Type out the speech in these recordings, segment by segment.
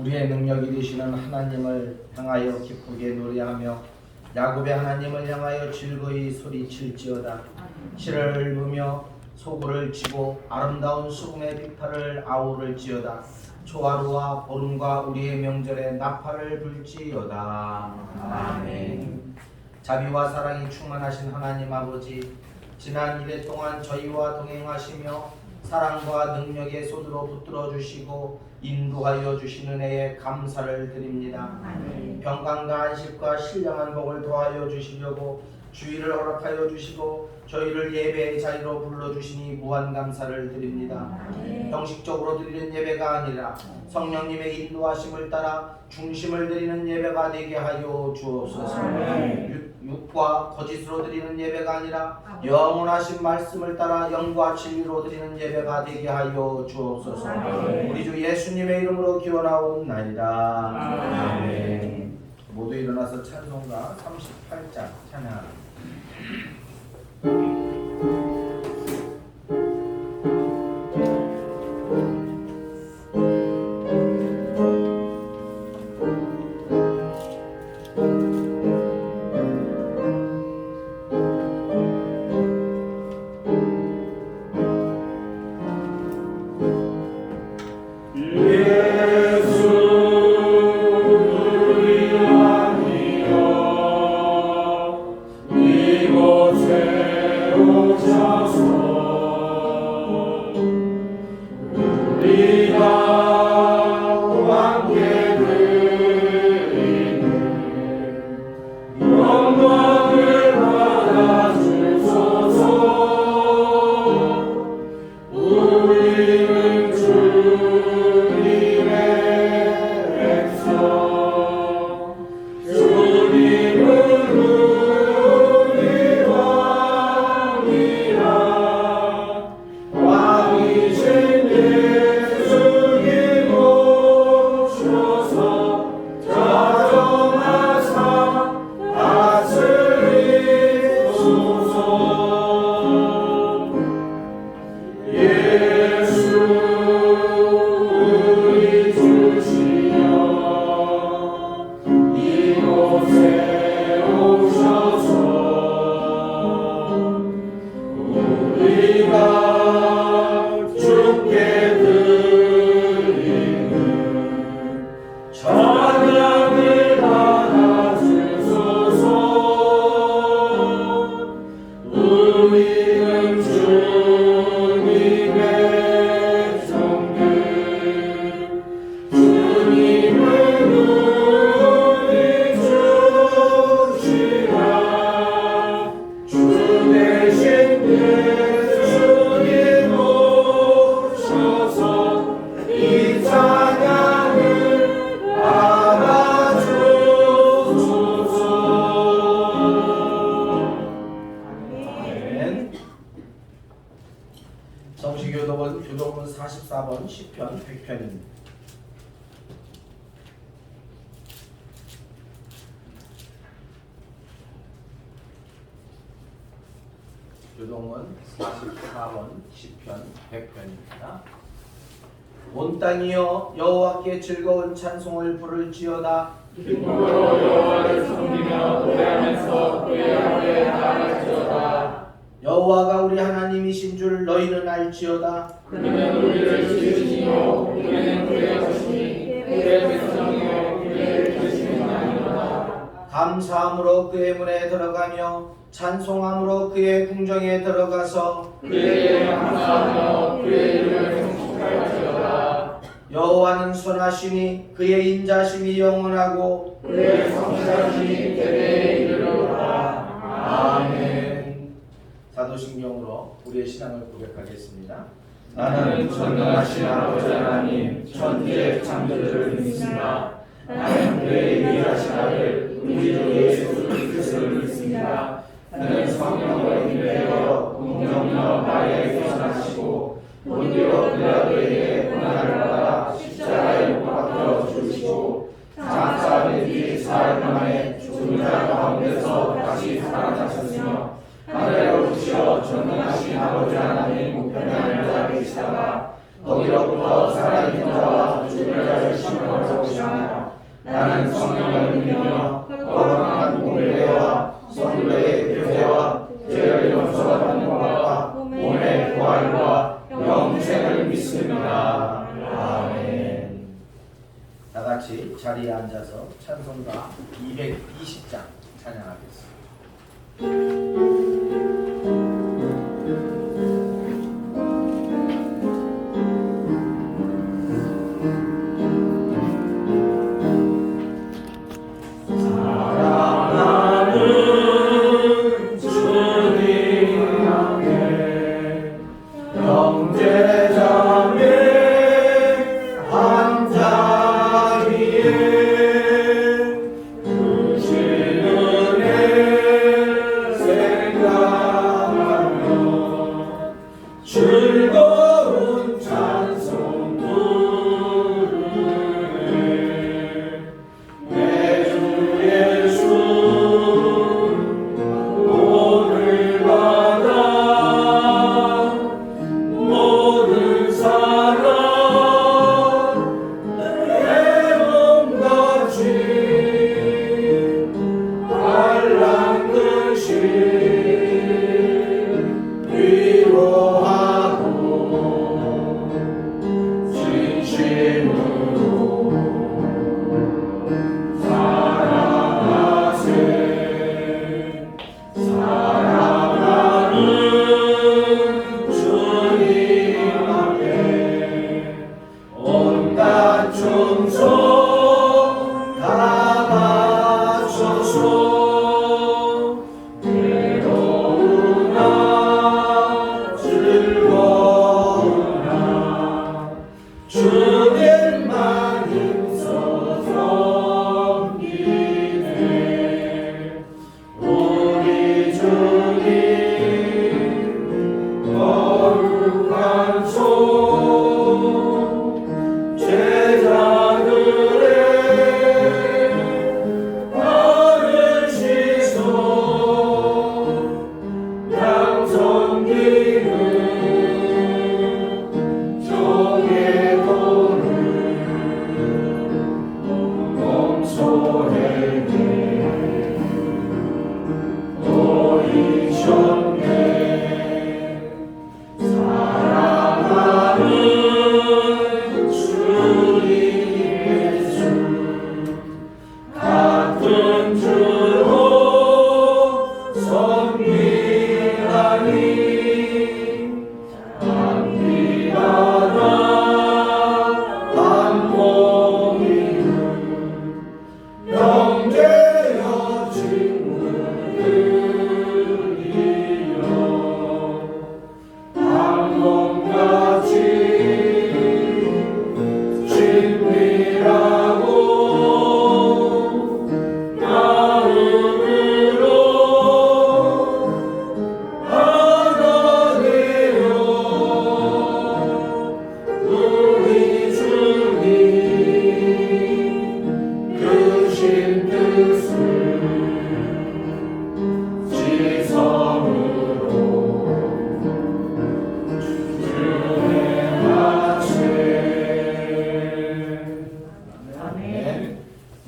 우리의 능력이 되시는 하나님을 향하여 기쁘게 노래하며 야곱의 하나님을 향하여 즐거이 소리칠지어다. 실을 읊으며 소구를 치고 아름다운 수금의 비파를 아우를지어다. 초하루와 보름과 우리의 명절에 나팔을 불지어다. 아멘. 자비와 사랑이 충만하신 하나님 아버지, 지난 이래 동안 저희와 동행하시며 사랑과 능력의 손으로 붙들어 주시고 인도하여 주시는 은혜에 감사를 드립니다. 평강과 안식과 신령한 복을 더하여 주시려고 주의를 허락하여 주시고 저희를 예배의 자리로 불러주시니 무한 감사를 드립니다. 형식적으로 드리는 예배가 아니라 성령님의 인도하심을 따라 중심을 드리는 예배가 되게 하여 주옵소서. 육과 거짓으로 드리는 예배가 아니라 영원하신 말씀을 따라 영과 진리로 드리는 예배가 되게 하여 주옵소서. 우리 주 예수님의 이름으로 기원하옵나이다. 아멘. 모두 일어나서 찬송가 38장 찬양합니다. 교독은 44번 시편 100편입니다. 교독은 44번 시편 100편입니다. 온 땅이여 여호와께 즐거운 찬송을 부를지어다. 기쁨으로 여호와를 섬기며 노래하면서 그의 앞에 나아갈지어다. 여호와가 우리 하나님이신 줄 너희는 알지어다. 그는 우리를 지으시니요 우리는 그의 것이니 그의 백성이요 그의 기르시는 양이로다. 감사함으로 그의 문에 들어가며 찬송함으로 그의 궁정에 들어가서 그에게 감사하며 그의 이름을 성축할지어다. 여호와는 선하시니 그의 인자심이 영원하고 그의 성실하심이 대대에 이르리로다. 아멘. 사도신경으로 우리의 신앙을 고백하겠습니다. 나는 전능하신 아버지 하나님 천지의 창조주를 믿습니다. 나는 그의 유일하신 아들 우리 주 예수 그리스도를 믿습니다. 그는 성령으로 인도하여 동정녀 마리아에게 태어나시고 본디오 빌라도에게 고난을 받아 십자가에 못 박혀 죽으시고 장사된 뒤 사흘 만에 죽은 자 가운데서 다시 살아나셨으며 하늘에 오르시어 전능하신 아버지 하나님 우편에 앉아 계시다가 거기로부터 살아있는 자와 죽은 자를 심판하러 오시며 나는 성령을 믿으며 거룩한 공회와 성도의 교제와 죄를 용서받는 것과 몸의 부활과 영생을 믿습니다. 아멘. 다 같이 자리에 앉아서 찬송가 220장 찬양하겠습니다.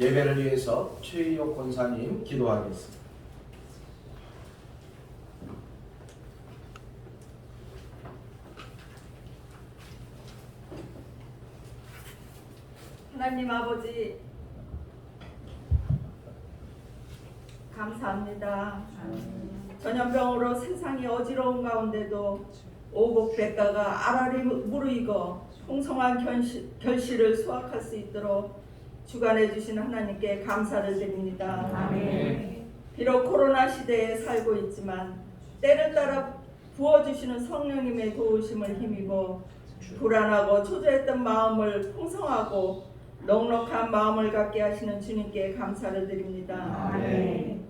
예배를 위해서 최희옥 권사님 기도하겠습니다. 하나님 아버지 감사합니다. 전염병으로 세상이 어지러운 가운데도 오곡백가가 알알이 무르익어 풍성한 결실을 수확할 수 있도록 주관해 주신 하나님께 감사를 드립니다. 아멘. 비록 코로나 시대에 살고 있지만 때를 따라 부어주시는 성령님의 도우심을 힘입어 불안하고 초조했던 마음을 풍성하고 넉넉한 마음을 갖게 하시는 주님께 감사를 드립니다. 아멘.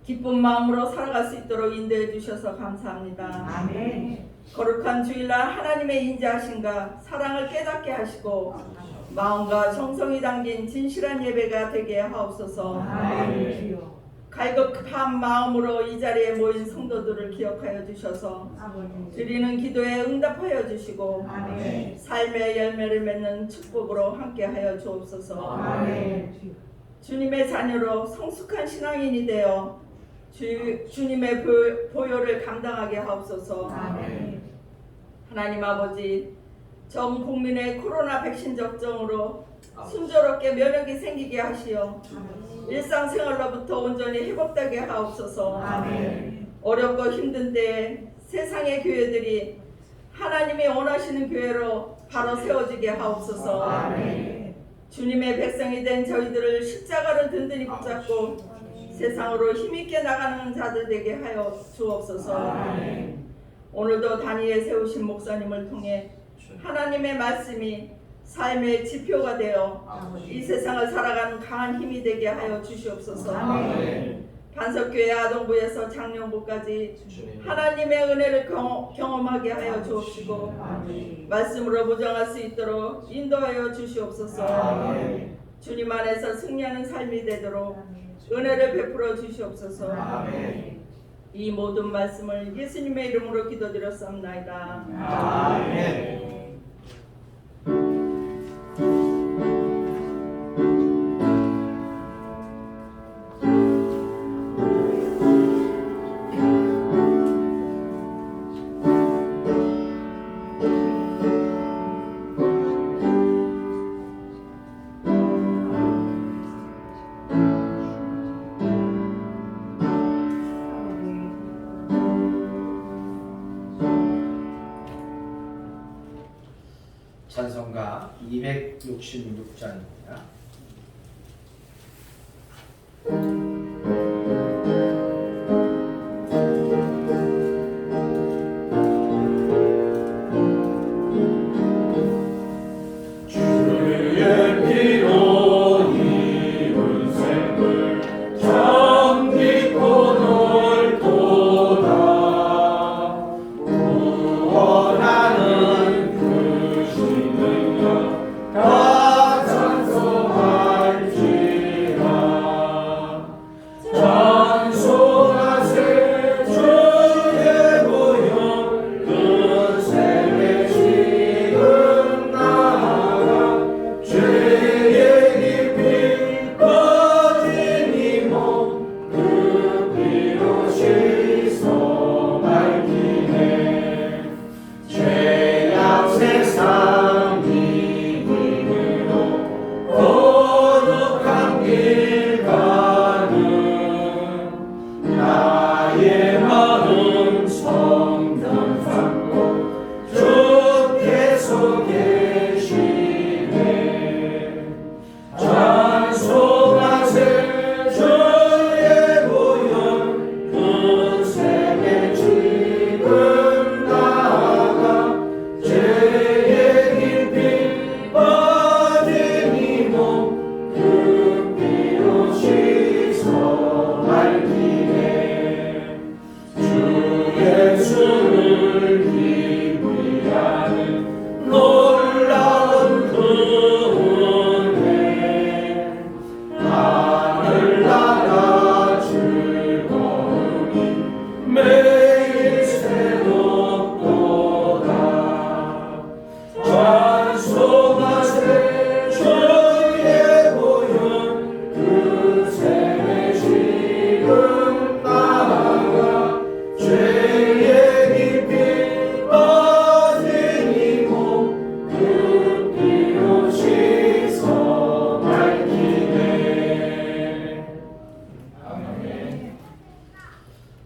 기쁜 마음으로 살아갈 수 있도록 인도해 주셔서 감사합니다. 아멘. 거룩한 주일날 하나님의 인자하심과 사랑을 깨닫게 하시고 마음과 정성이 담긴 진실한 예배가 되게 하옵소서. 아멘. 갈급한 마음으로 이 자리에 모인 성도들을 기억하여 주셔서 드리는 기도에 응답하여 주시고 아멘. 삶의 열매를 맺는 축복으로 함께하여 주옵소서. 아멘. 주님의 자녀로 성숙한 신앙인이 되어 주님의 보혈을 감당하게 하옵소서. 아멘. 하나님 아버지, 전 국민의 코로나 백신 접종으로 순조롭게 면역이 생기게 하시어 일상생활로부터 온전히 회복되게 하옵소서. 아멘. 어렵고 힘든 때에 세상의 교회들이 하나님이 원하시는 교회로 바로 세워지게 하옵소서. 아멘. 주님의 백성이 된 저희들을 십자가를 든든히 붙잡고 세상으로 힘있게 나가는 자들 되게 하여 주옵소서. 아멘. 오늘도 단위에 세우신 목사님을 통해 하나님의 말씀이 삶의 지표가 되어 이 세상을 살아가는 강한 힘이 되게 하여 주시옵소서. 아멘. 반석교회 아동부에서 장년부까지 하나님의 은혜를 경험하게 하여 주옵시고 아멘. 말씀으로 무장할 수 있도록 인도하여 주시옵소서. 아멘. 주님 안에서 승리하는 삶이 되도록 은혜를 베풀어 주시옵소서. 아멘. 이 모든 말씀을 예수님의 이름으로 기도드렸사옵나이다. 아멘. 찬송가 266장입니다.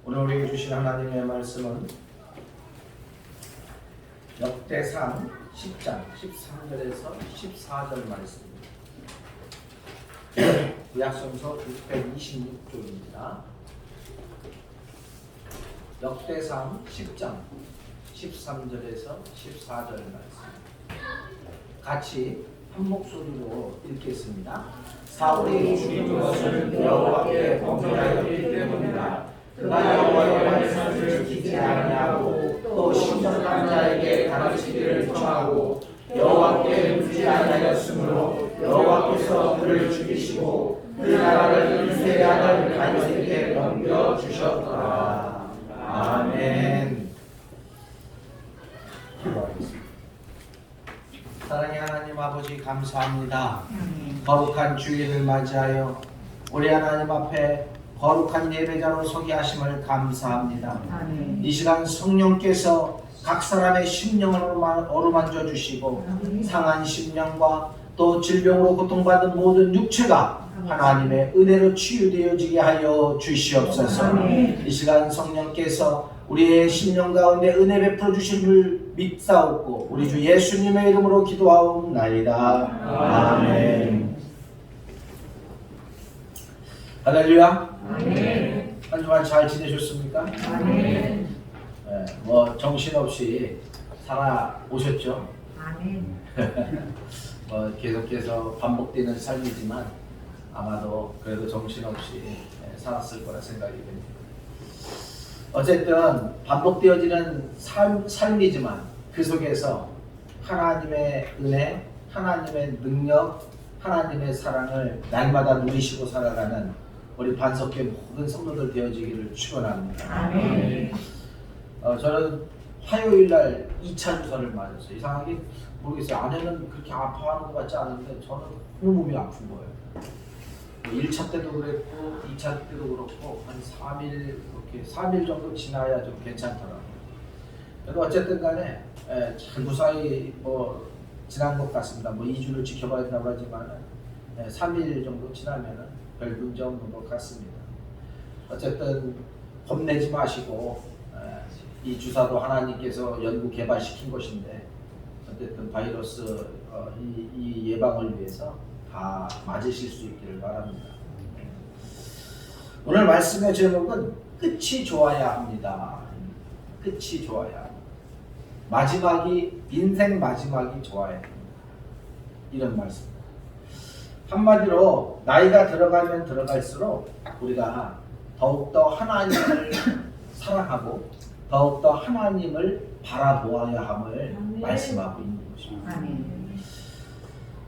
오늘 우리에게 주신 하나님의 말씀은 역대상 10장 13절에서 14절 말씀입니다. 구약성서 626쪽입니다. 역대상 10장 13절에서 14절 말씀 같이 한 목소리로 읽겠습니다. 사울이 죽인 것은 여호와께 범죄하였기 때문이다. 그가 여호와의 말씀을 지키지 아니하고 또 신령한 자에게 가르치기를 청하고 여호와께 묻지 아니하였으므로 여호와 여호와께서 그를 죽이시고 그 나라를 이세의 아들 다윗에게 넘겨주셨더라. 아멘. 기도하겠습니다. 사랑의 하나님 아버지 감사합니다. 거룩한 주일을 맞이하여 우리 하나님 앞에 거룩한 예배자로 서게 하심을 감사합니다. 이 시간 성령께서 각 사람의 심령을 어루만져 주시고 상한 심령과 또 질병으로 고통받은 모든 육체가 하나님의 은혜로 치유되어지게 하여 주시옵소서. 이 시간 성령께서 우리의 심령 가운데 은혜 베풀어 주실 줄 믿사옵고 우리 주 예수님의 이름으로 기도하옵나이다. 아멘. 할렐루야. 한 주간 잘 지내셨습니까? 아멘. 네, 정신없이 살아오셨죠? 아멘. 계속해서 반복되는 삶이지만 아마도 그래도 정신없이 살았을 거라 생각이 됩니다. 어쨌든 반복되어지는 삶이지만 그 속에서 하나님의 은혜, 하나님의 능력, 하나님의 사랑을 날마다 누리시고 살아가는 우리 반석교회 모든 성도들 되어지기를 축원합니다. 아멘. 저는 화요일날 2차 주사를 맞았어요. 이상하게 모르겠어요. 아내는 그렇게 아파하는 것 같지 않은데 저는 너무 몸이 아픈 거예요. 1차 때도 그랬고 2차 때도 그렇고 한 3일 이렇게 3일 정도 지나야 좀 괜찮더라고요. 그래도 어쨌든 간에 잘 무사히 지난 것 같습니다. 2주를 지켜봐야 된다고 하지만 3일 정도 지나면은 별 문제 없는 것 같습니다. 어쨌든 겁내지 마시고 이 주사도 하나님께서 연구 개발시킨 것인데 어쨌든 바이러스 이 예방을 위해서 다 맞으실 수 있기를 바랍니다. 오늘 말씀의 제목은 끝이 좋아야 합니다. 끝이 좋아야 합니다. 인생 마지막이 좋아야 합니다. 이런 말씀. 한마디로 나이가 들어가면 들어갈수록 우리가 더욱더 하나님을 사랑하고 더욱더 하나님을 바라보아야 함을 말씀하고 있는 것입니다. 아멘.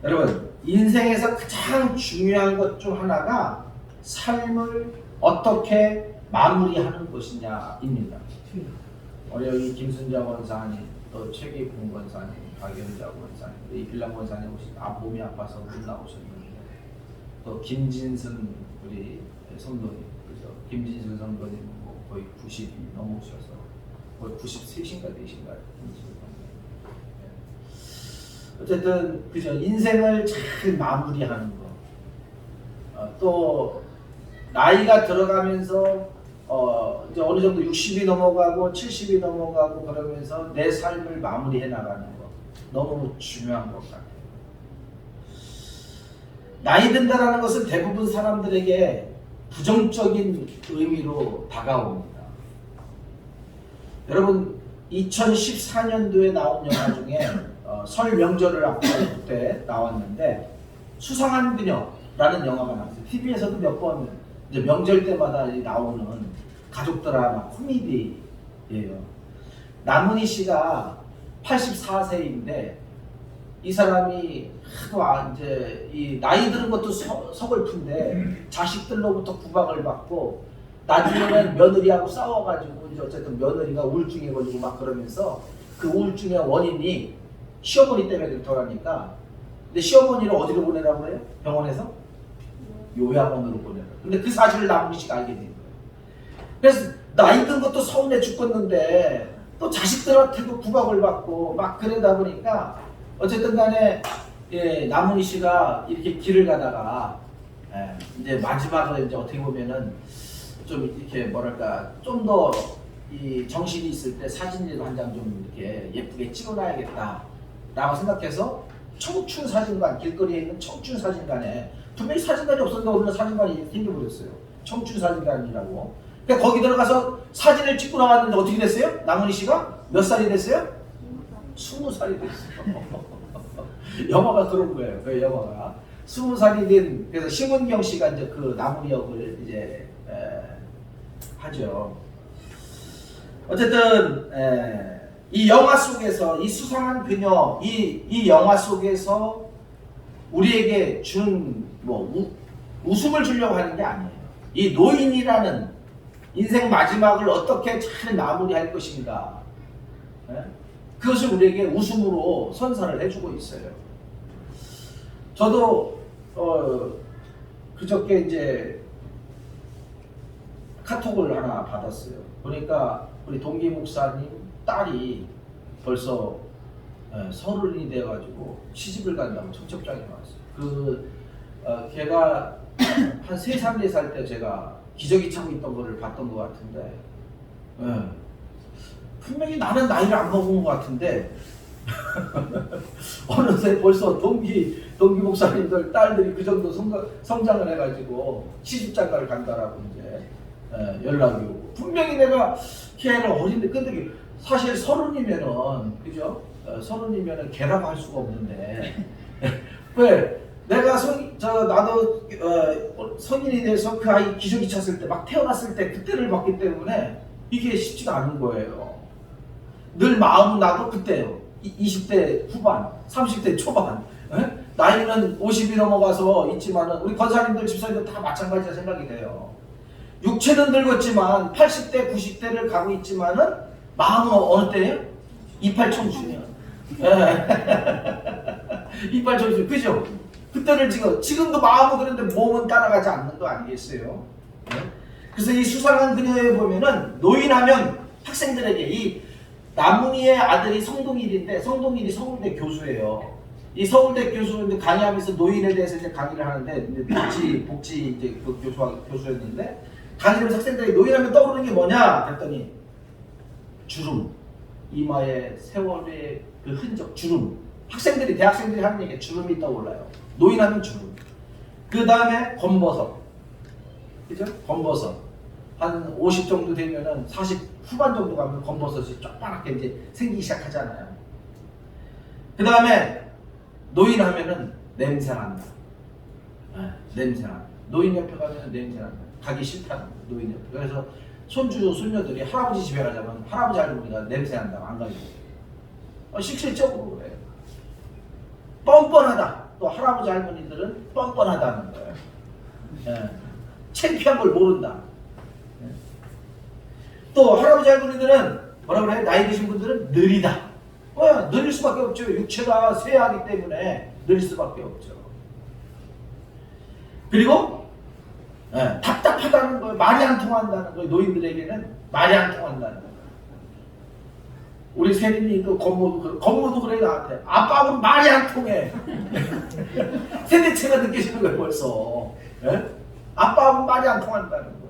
여러분, 인생에서 가장 중요한 것 중 하나가 삶을 어떻게 마무리하는 것이냐입니다. 우리 여기 김순자 원사님, 또 최기봉 원사님, 박연자 원사님, 이 빌랑 원사님 몸이 아파서 못 나오셨는데, 또 김진순 우리 성도님, 그죠? 김진순 성도님 거의 90이 넘으셔서 거의 93인가 4인가 어쨌든 그죠? 인생을 잘 마무리하는 거. 또 나이가 들어가면서 이제 어느 정도 60이 넘어가고 70이 넘어가고 그러면서 내 삶을 마무리해 나가는 거 너무 중요한 것 같아요. 나이 든다라는 것은 대부분 사람들에게 부정적인 의미로 다가옵니다. 여러분 2014년도에 나온 영화 중에 설 명절을 앞두고 때 나왔는데 수상한 그녀라는 영화가 나왔어요. TV에서도 몇 번 이제 명절 때마다 나오는 가족 드라마 코미디예요. 남은희 씨가 84세인데 이 사람이 하도 이제 이 나이 드는 것도 서글픈데 자식들로부터 구박을 받고 나중에는 며느리하고 싸워가지고 이제 어쨌든 며느리가 우울증에 걸리고 막 그러면서 그 우울증의 원인이 시어머니 때문에 그렇더라니까. 근데 시어머니를 어디로 보내라고 그래요? 병원에서? 요양원으로 보내라. 근데 그 사실을 남은희 씨가 알게 된 거예요. 그래서 나이 든 것도 서운해 죽겠는데 또 자식들한테도 구박을 받고 막 그러다 보니까 어쨌든 간에 남은희 씨가 이렇게 길을 가다가 이제 마지막으로 이제 어떻게 보면은 좀 이렇게 뭐랄까 좀 더 이 정신이 있을 때 사진이라도 한 장 좀 이렇게 예쁘게 찍어놔야겠다 라고 생각해서 청춘 사진관, 길거리에 있는 청춘 사진관에 분명히 사진관이 없었는데 어느 사진관이 생겨버렸어요. 청춘 사진관이라고. 그러니까 거기 들어가서 사진을 찍고 나왔는데 어떻게 됐어요? 남은희 씨가 몇 살이 됐어요? 20살이 됐어요. 영화가 그런 거예요. 그 영화가 20살이 된, 그래서 심은경 씨가 이제 그 남은희 역을 이제 하죠. 어쨌든 이 영화 속에서 이 수상한 그녀, 이 영화 속에서 우리에게 준 웃음을 주려고 하는 게 아니에요. 이 노인이라는 인생 마지막을 어떻게 잘 마무리할 것인가, 그것을 우리에게 웃음으로 선사를 해주고 있어요. 저도 그저께 이제 카톡을 하나 받았어요. 보니까 우리 동기 목사님 딸이 벌써 30이 돼가지고 시집을 간다고 청첩장이 나왔어요. 걔가 한 3살, 4살 때 제가 기저귀 차고 있던 거를 봤던 것 같은데, 분명히 나는 나이를 안 먹은 것 같은데 어느새 벌써 동기 목사님들 딸들이 그 정도 성장을 해가지고 시집장가를 간다라고 이제 연락이 오고, 분명히 내가 걔는 어린데, 근데 사실 30이면은 그죠? 30이면은 걔라고 할 수가 없는데 왜 내가 나도 성인이 돼서 그 아이 기저귀 찼을 때, 막 태어났을 때 그때를 봤기 때문에 이게 쉽지가 않은 거예요. 늘 마음은 나도 그때요. 20대 후반, 30대 초반, 나이는 50이 넘어가서 있지만은 우리 권사님들, 집사님들 다 마찬가지라 생각이 돼요. 육체는 늙었지만 80대, 90대를 가고 있지만은 마음은 어느 때예요? 이팔 청춘이요. 이팔 청춘, 그죠? 그때를 지금도 마음은 그런데 몸은 따라가지 않는 거 아니겠어요? 그래서 이 수상한 그녀에 보면은 노인하면 학생들에게, 이 남문희의 아들이 성동일인데, 성동일이 서울대 교수예요. 이 서울대 교수인데 강의하면서 노인에 대해서 이제 강의를 하는데, 복지 이제 그 교수였는데, 강의하면서 학생들에게 노인하면 떠오르는 게 뭐냐 그랬더니 주름, 이마에 세월의 그 흔적, 주름. 대학생들이 하는 얘기에 주름이 떠올라요. 노인하면 주름. 그 다음에 검버섯, 그죠? 검버섯. 한 50 정도 되면은 40 후반 정도 가면 검버섯이 조그맣게 이제 생기기 시작하잖아요. 그 다음에 노인하면은 냄새난다. 냄새난다. 노인 옆에 가면 냄새난다. 가기 싫다는 거예요, 노인 옆에. 그래서 손주, 손녀들이 할아버지 집에 가자면 할아버지 할머니가 냄새난다고 안 가요. 실질적으로 그래요. 뻔뻔하다. 또 할아버지 할머니들은 뻔뻔하다는 거예요. 창피한 걸 모른다. 또 할아버지 할머니들은 뭐라 그래요? 나이 드신 분들은 느리다. 느릴 수밖에 없죠. 육체가 쇠하기 때문에 느릴 수밖에 없죠. 그리고 답답하다는 거예요. 말이 안 통한다는 거예요. 노인들에게는 말이 안 통한다는 거예요. 우리 세린이 그 건모도 그래. 나한테 아빠하고 말이 안 통해. 세대체가 느껴지는 거예요 벌써. 아빠하고 말이 안 통한다는 거예요.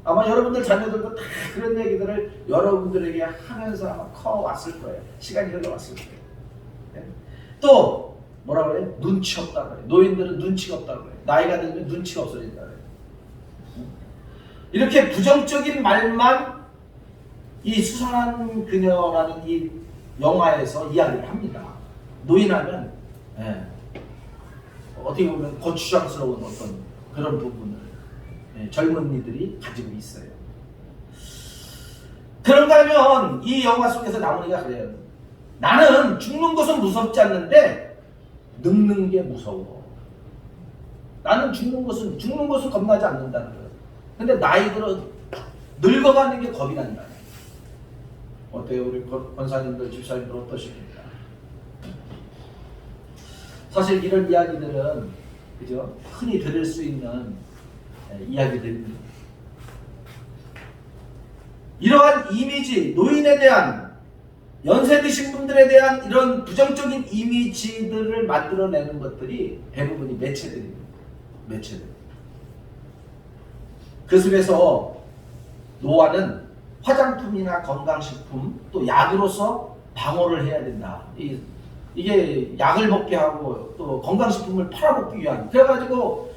아마 여러분들 자녀들도 다 그런 얘기들을 여러분들에게 하면서 아마 커왔을 거예요. 시간이 흘러왔을 거예요. 또 뭐라고 그래요? 눈치 없다고 그래요. 노인들은 눈치가 없다고 그래요. 나이가 들면 눈치가 없어진다고 그래요. 이렇게 부정적인 말만 이 수상한 그녀라는 이 영화에서 이야기를 합니다. 노인하면 어떻게 보면 거추장스러운 어떤 그런 부분을 젊은이들이 가지고 있어요. 그런가 하면 이 영화 속에서 나오니까 그래요. 나는 죽는 것은 무섭지 않는데 늙는 게 무서워. 나는 죽는 것은 겁나지 않는다는 거예요. 근데 나이 들어 늙어가는 게 겁이 난다. 어때요? 우리 권사님들, 집사님들 어떠십니까? 사실 이런 이야기들은 그죠? 흔히 들을 수 있는 이야기들입니다. 이러한 이미지, 노인에 대한, 연세 드신 분들에 대한 이런 부정적인 이미지들을 만들어내는 것들이 대부분이 매체들입니다. 매체들. 그 속에서 노화는 화장품이나 건강식품, 또 약으로서 방어를 해야 된다. 이게 약을 먹게 하고 또 건강식품을 팔아먹기 위한. 그래가지고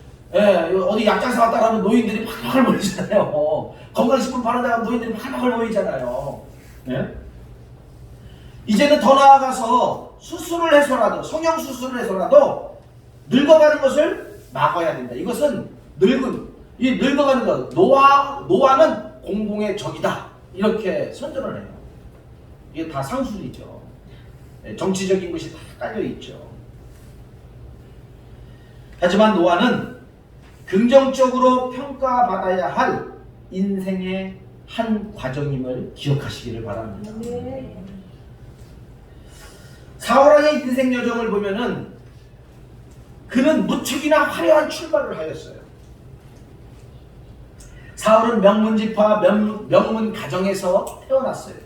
어디 약장사 왔다 가면 노인들이 팔팔 모이잖아요. 건강식품 파는 데 가면 노인들이 팔팔 모이잖아요. 이제는 더 나아가서 수술을 해서라도, 성형수술을 해서라도 늙어가는 것을 막아야 된다. 이것은 늙어가는 것, 노화는 공공의 적이다. 이렇게 선전을 해요. 이게 다 상술이죠. 정치적인 것이 다 깔려 있죠. 하지만 노아는 긍정적으로 평가받아야 할 인생의 한 과정임을 기억하시기를 바랍니다. 사울왕의 인생 여정을 보면은 그는 무척이나 화려한 출발을 하였어요. 사울은 명문지파 명문 가정에서 태어났어요.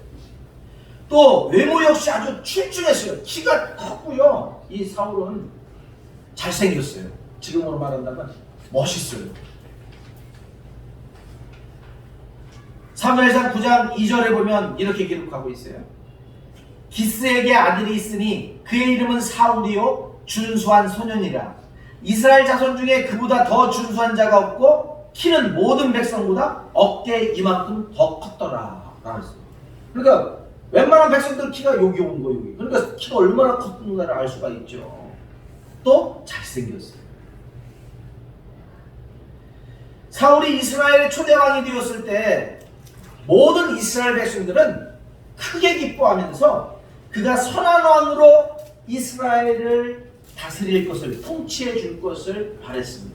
또 외모 역시 아주 출중했어요. 키가 컸고요. 이 사울은 잘생겼어요. 지금으로 말한다면 멋있어요. 사무엘상 9장 2절에 보면 이렇게 기록하고 있어요. 기스에게 아들이 있으니 그의 이름은 사울이요 준수한 소년이라. 이스라엘 자손 중에 그보다 더 준수한 자가 없고 키는 모든 백성보다 어깨 이만큼 더 컸더라 라고 했어요. 그러니까 웬만한 백성들 키가 여기 온 거예요. 그러니까 키가 얼마나 컸는가를 알 수가 있죠. 또 잘생겼어요. 사울이 이스라엘의 초대왕이 되었을 때 모든 이스라엘 백성들은 크게 기뻐하면서 그가 선한 왕으로 이스라엘을 다스릴 것을, 통치해 줄 것을 바랬습니다.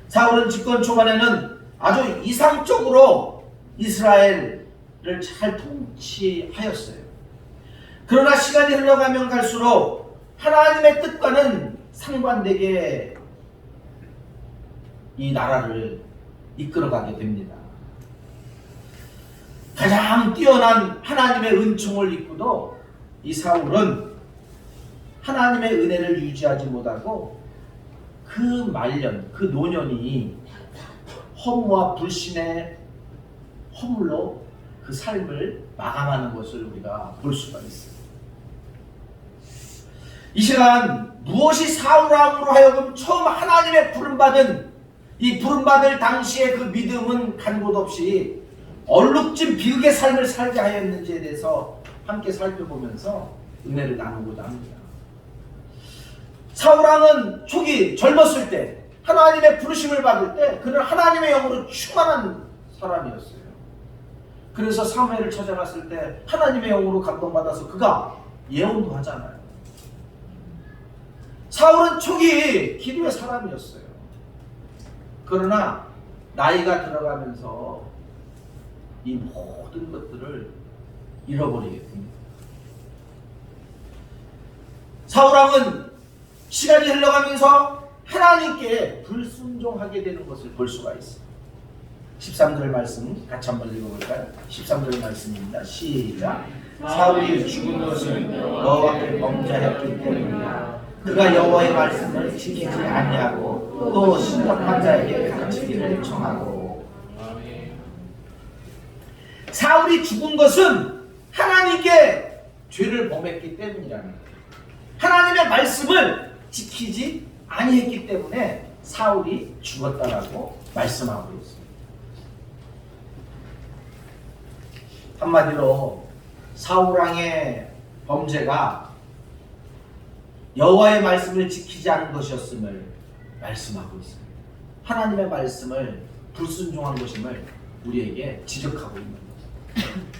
사울은 집권 초반에는 아주 이상적으로 이스라엘을 잘 통치하였어요. 그러나 시간이 흘러가면 갈수록 하나님의 뜻과는 상반되게 이 나라를 이끌어가게 됩니다. 가장 뛰어난 하나님의 은총을 입고도 이 사울은 하나님의 은혜를 유지하지 못하고 그 말년, 그 노년이 허무와 불신의 허물로 그 삶을 마감하는 것을 우리가 볼 수가 있습니다. 이 시간 무엇이 사울왕으로 하여금 처음 하나님의 부름받은 이 부름받을 당시의 그 믿음은 간 곳 없이 얼룩진 비극의 삶을 살게 하였는지에 대해서 함께 살펴보면서 은혜를 나누고자 합니다. 사울왕은 초기 젊었을 때 하나님의 부르심을 받을 때 그는 하나님의 영으로 충만한 사람이었어요. 그래서 사무엘을 찾아갔을 때 하나님의 영으로 감동받아서 그가 예언도 하잖아요. 사울은 초기 기도의 사람이었어요. 그러나 나이가 들어가면서 이 모든 것들을 잃어버리게 됩니다. 사울왕은 시간이 흘러가면서 하나님께 불순종하게 되는 것을 볼 수가 있습니다. 13절 말씀 같이 한번 읽어볼까요? 13절 말씀입니다. 시작. 사울이 죽은 것은 여호와께 범죄하였기 때문이라. 그가 여호와의 말씀을 지키지 아니하고 또 신격한 자에게 가르치기를 청하고. 사울이 죽은 것은 하나님께 죄를 범했기 때문이라는 거예요. 하나님의 말씀을 지키지 아니했기 때문에 사울이 죽었다라고 말씀하고 있습니다. 한마디로 사울왕의 범죄가 여호와의 말씀을 지키지 않은 것이었음을 말씀하고 있습니다. 하나님의 말씀을 불순종한 것임을 우리에게 지적하고 있는 것입니다.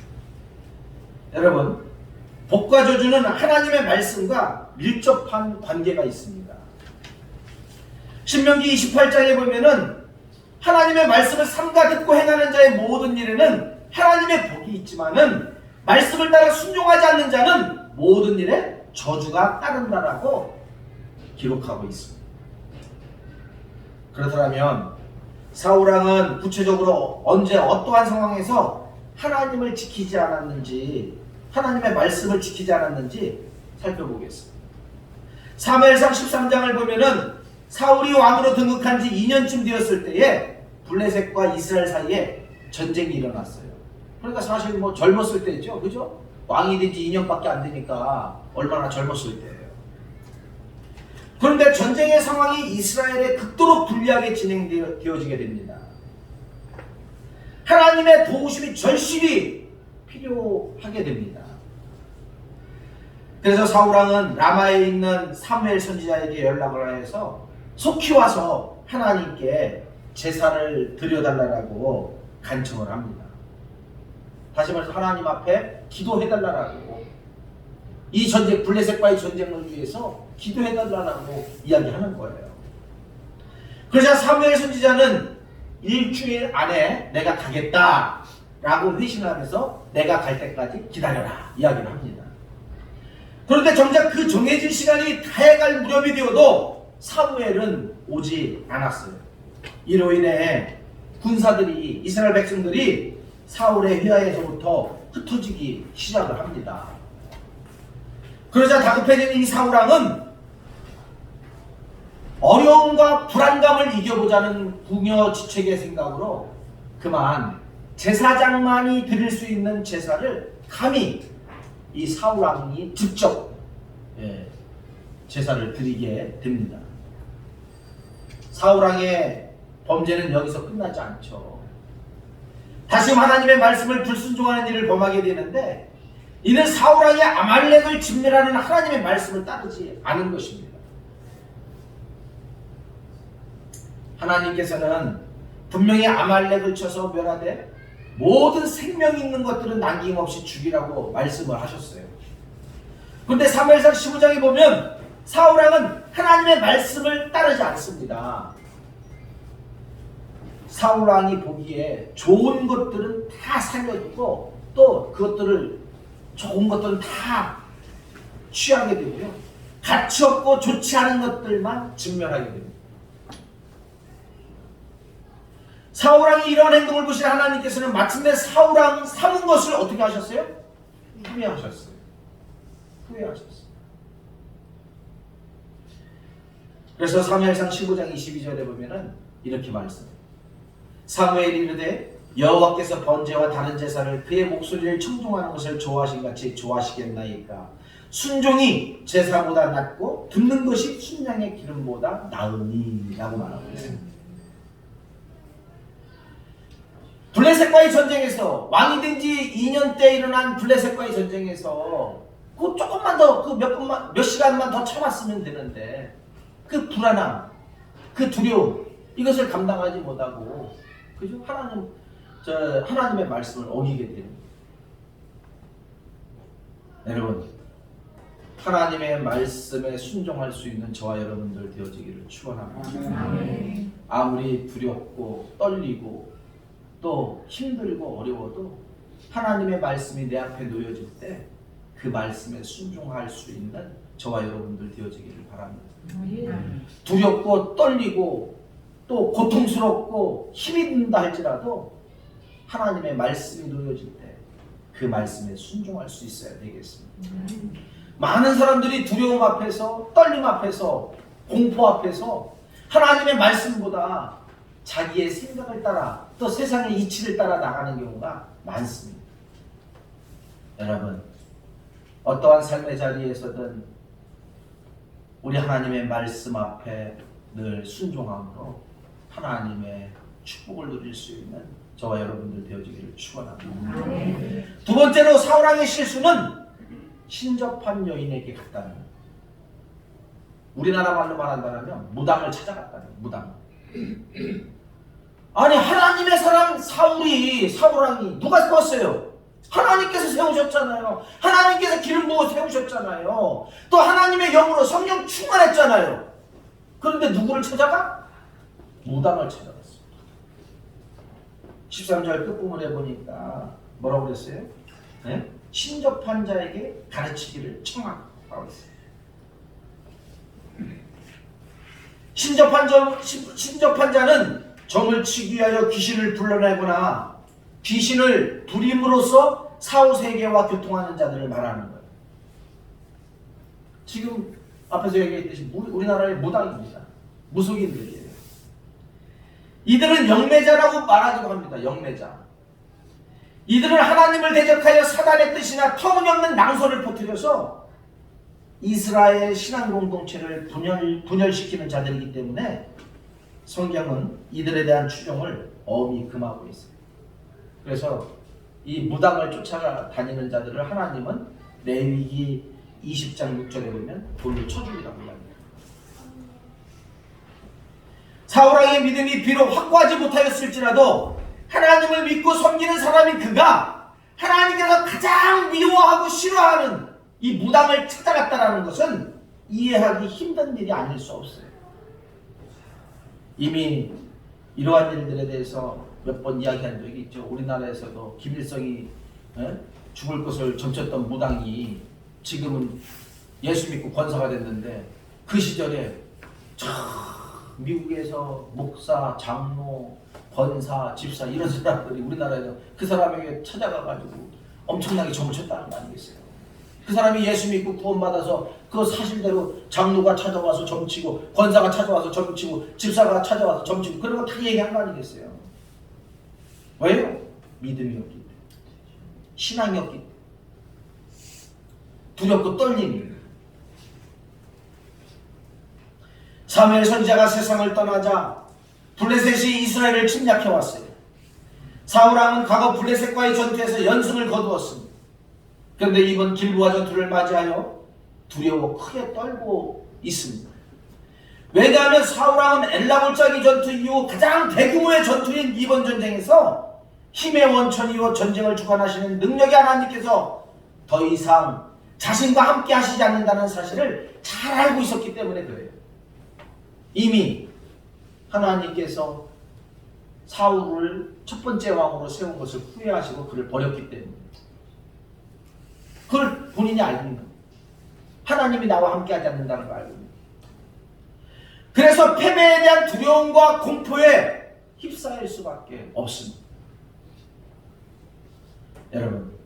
여러분, 복과 저주는 하나님의 말씀과 밀접한 관계가 있습니다. 신명기 28장에 보면은 하나님의 말씀을 삼가 듣고 행하는 자의 모든 일에는 하나님의 복이 있지만은 말씀을 따라 순종하지 않는 자는 모든 일에 저주가 따른다라고 기록하고 있습니다. 그렇다면 사울왕은 구체적으로 언제 어떠한 상황에서 하나님을 지키지 않았는지, 하나님의 말씀을 지키지 않았는지 살펴보겠습니다. 사무엘상 13장을 보면은 사울이 왕으로 등극한 지 2년쯤 되었을 때에 블레셋과 이스라엘 사이에 전쟁이 일어났어요. 그러니까 사실 뭐 젊었을 때죠, 그죠? 왕이 된 지 2년밖에 안 되니까 얼마나 젊었을 때예요. 그런데 전쟁의 상황이 이스라엘에 극도로 불리하게 진행되어지게 됩니다. 하나님의 도우심이 절실히 필요하게 됩니다. 그래서 사울왕은 라마에 있는 사무엘 선지자에게 연락을 해서 속히 와서 하나님께 제사를 드려달라고 간청을 합니다. 다시 말해서 하나님 앞에 기도해달라고 이 전쟁, 블레셋과의 전쟁을 위해서 기도해달라고 이야기하는 거예요. 그러자 사무엘 선지자는 일주일 안에 내가 가겠다라고 회신하면서 내가 갈 때까지 기다려라 이야기를 합니다. 그런데 정작 그 정해진 시간이 다해갈 무렵이 되어도 사무엘은 오지 않았어요. 이로 인해 군사들이, 이스라엘 백성들이 사울의 휘하에서부터 흩어지기 시작을 합니다. 그러자 다급해진 이 사울왕은 어려움과 불안감을 이겨보자는 궁여지책의 생각으로 그만 제사장만이 드릴 수 있는 제사를 감히 이 사울왕이 직접 제사를 드리게 됩니다. 사울왕의 범죄는 여기서 끝나지 않죠. 다시 하나님의 말씀을 불순종하는 일을 범하게 되는데 이는 사울왕이 아말렉을 진멸하는 하나님의 말씀을 따르지 않은 것입니다. 하나님께서는 분명히 아말렉을 쳐서 멸하되 모든 생명 있는 것들은 남김없이 죽이라고 말씀을 하셨어요. 그런데 사무엘상 15장에 보면 사울왕은 하나님의 말씀을 따르지 않습니다. 사울왕이 보기에 좋은 것들은 다 살려두고 또 그것들을 좋은 것들은 다 취하게 되고요. 가치 없고 좋지 않은 것들만 진멸하게 됩니다. 사울왕이 이러한 행동을 보신 하나님께서는 마침내 사울왕 삼은 것을 어떻게 하셨어요? 후회하셨어요. 그래서 사무엘상 15장 22절에 보면은 이렇게 말씀해요. 사무엘이 이르되 여호와께서 번제와 다른 제사를 그의 목소리를 청종하는 것을 좋아하신 같이 좋아하시겠나이까. 순종이 제사보다 낫고 듣는 것이 순양의 기름보다 나으니 라고 말하고 있습니다. 블레셋과의 전쟁에서 왕이 된 지 2년 때 일어난 블레셋과의 전쟁에서 그 조금만 더 그 몇 시간만 더 참았으면 되는데 그 불안함, 그 두려움 이것을 감당하지 못하고 그죠? 하나님의 말씀을 어기게 됩니다. 여러분, 하나님의 말씀에 순종할 수 있는 저와 여러분들 되어지기를 축원합니다. 아무리 두렵고 떨리고 또 힘들고 어려워도 하나님의 말씀이 내 앞에 놓여질 때 그 말씀에 순종할 수 있는 저와 여러분들 되어지기를 바랍니다. 두렵고 떨리고 또 고통스럽고 힘이 든다 할지라도 하나님의 말씀이 놓여질 때 그 말씀에 순종할 수 있어야 되겠습니다. 많은 사람들이 두려움 앞에서, 떨림 앞에서, 공포 앞에서 하나님의 말씀보다 자기의 생각을 따라 또 세상의 이치를 따라 나가는 경우가 많습니다. 여러분, 어떠한 삶의 자리에서든 우리 하나님의 말씀 앞에 늘 순종함으로 하나님의 축복을 누릴 수 있는 저와 여러분들 되어지기를 축원합니다. 두 번째로 사울왕의 실수는 신접한 여인에게 갔다는 거예요. 우리나라 말로 말한다면 무당을 찾아갔다는 거예요. 무당. 아니 하나님의 사람 사울왕이 누가 세웠어요? 하나님께서 세우셨잖아요. 하나님께서 기름 부어 세우셨잖아요. 또 하나님의 영으로 성령 충만했잖아요. 그런데 누구를 찾아가? 무당을 찾아갔어요. 13절 끝부분에 보니까 뭐라고 그랬어요? 네? 신접한 자에게 가르치기를 청하고 있어요. 신접한 자는 점을 치기 위하여 귀신을 불러내거나 귀신을 부림으로써 사후세계와 교통하는 자들을 말하는 거예요. 지금 앞에서 얘기했듯이 우리나라의 무당입니다. 무속인들이에요. 이들은 영매자라고 말하기도 합니다. 영매자. 이들은 하나님을 대적하여 사단의 뜻이나 터무니없는 낭설을 퍼뜨려서 이스라엘 신앙 공동체를 분열시키는 자들이기 때문에 성경은 이들에 대한 추종을 엄히 금하고 있어요. 그래서 이 무당을 쫓아다니는 자들을 하나님은 레위기 20장 6절에 보면 돌로 쳐죽이라고 합니다. 사울왕의 믿음이 비록 확고하지 못하였을지라도 하나님을 믿고 섬기는 사람인 그가 하나님께서 가장 미워하고 싫어하는 이 무당을 찾아갔다라는 것은 이해하기 힘든 일이 아닐 수 없어요. 이미 이러한 일들에 대해서 몇 번 이야기한 적이 있죠. 우리나라에서도 김일성이 죽을 것을 점쳤던 무당이 지금은 예수 믿고 권사가 됐는데, 그 시절에 참 미국에서 목사, 장로, 권사, 집사 이런 사람들이 우리나라에서 그 사람에게 찾아가가지고 엄청나게 점쳤다는 거 아니겠어요? 그 사람이 예수 믿고 구원받아서 그 사실대로 장로가 찾아와서 점치고, 권사가 찾아와서 점치고, 집사가 찾아와서 점치고, 그런 거 다 얘기한 거 아니겠어요? 왜요? 믿음이 없기 때문에, 신앙이 없기 때문에, 두렵고 떨림이. 사무엘 선지자가 세상을 떠나자 블레셋이 이스라엘을 침략해왔어요. 사울왕은 과거 블레셋과의 전투에서 연승을 거두었습니다. 그런데 이번 길보아 전투를 맞이하여 두려워 크게 떨고 있습니다. 왜냐하면 사울왕은 엘라골짜기 전투 이후 가장 대규모의 전투인 이번 전쟁에서 힘의 원천이요 전쟁을 주관하시는 능력의 하나님께서 더 이상 자신과 함께 하시지 않는다는 사실을 잘 알고 있었기 때문에 그래요. 이미 하나님께서 사울을 첫 번째 왕으로 세운 것을 후회하시고 그를 버렸기 때문에, 그걸 본인이 알고 있는 거예요. 하나님이 나와 함께 하지 않는다는 걸 알고 있는 거예요. 그래서 패배에 대한 두려움과 공포에 휩싸일 수밖에 없습니다. 여러분,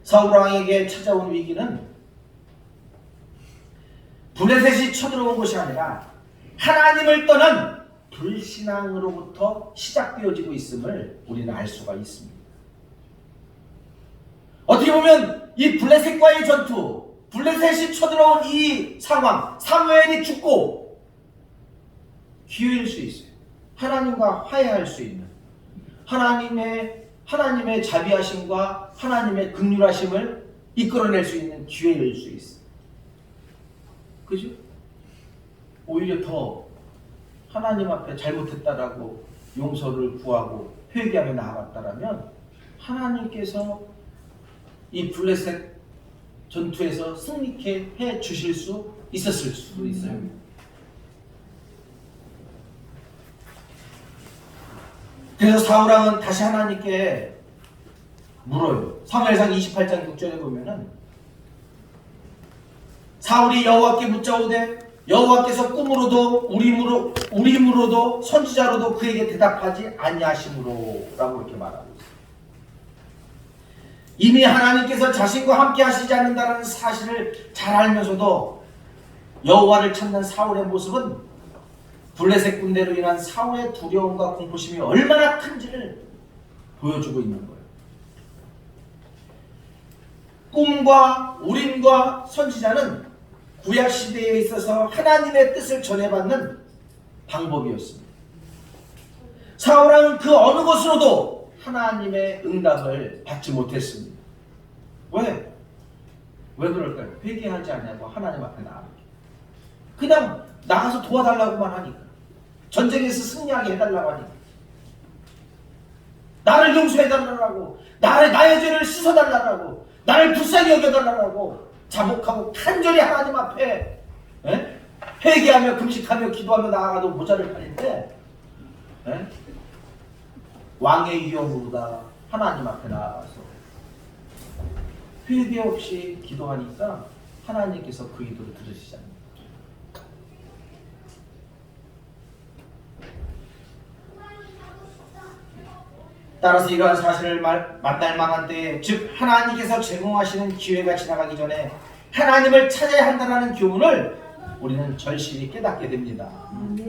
사울왕에게 찾아온 위기는 블레셋이 쳐들어온 것이 아니라 하나님을 떠난 불신앙으로부터 시작되어지고 있음을 우리는 알 수가 있습니다. 어떻게 보면 이 블레셋과의 전투, 블레셋이 쳐들어온 이 상황, 사무엘이 죽고 기회일 수 있어요. 하나님과 화해할 수 있는, 하나님의 자비하심과 하나님의 긍휼하심을 이끌어낼 수 있는 기회일 수 있어요. 그죠? 오히려 더 하나님 앞에 잘못했다라고 용서를 구하고 회개하며 나아갔다라면 하나님께서 이 블레셋 전투에서 승리케 해 주실 수 있었을 수도 있어요. 그래서 사울왕은 다시 하나님께 물어요. 사무엘상 28장 6절에 보면은 사울이 여호와께 묻자오되 여호와께서 꿈으로도 우림으로도 선지자로도 그에게 대답하지 아니하심으로 라고 이렇게 말하고 있어요. 이미 하나님께서 자신과 함께 하시지 않는다는 사실을 잘 알면서도 여호와를 찾는 사울의 모습은 블레셋 군대로 인한 사울의 두려움과 공포심이 얼마나 큰지를 보여주고 있는 거예요. 꿈과 우림과 선지자는 구약 시대에 있어서 하나님의 뜻을 전해받는 방법이었습니다. 사울왕은 그 어느 것으로도 하나님의 응답을 받지 못했습니다. 왜 그럴까요? 회개하지 않냐고 하나님 앞에 나아가요. 그냥 나가서 도와달라고만 하니까, 전쟁에서 승리하게 해달라고 하니까, 나를 용서해달라고, 나의 죄를 씻어달라고, 나를 불쌍히 여겨달라고 자복하고 간절히 하나님 앞에 회개하며 금식하며 기도하며 나아가도 모자를 팔릴 때 왕의 위엄으로다 하나님 앞에 나아가서 회개 없이 기도하니까 하나님께서 그 기도를 들으시지 않습니다. 따라서 이러한 사실을 만날 만한 때에, 즉 하나님께서 제공하시는 기회가 지나가기 전에 하나님을 찾아야 한다는 교훈을 우리는 절실히 깨닫게 됩니다.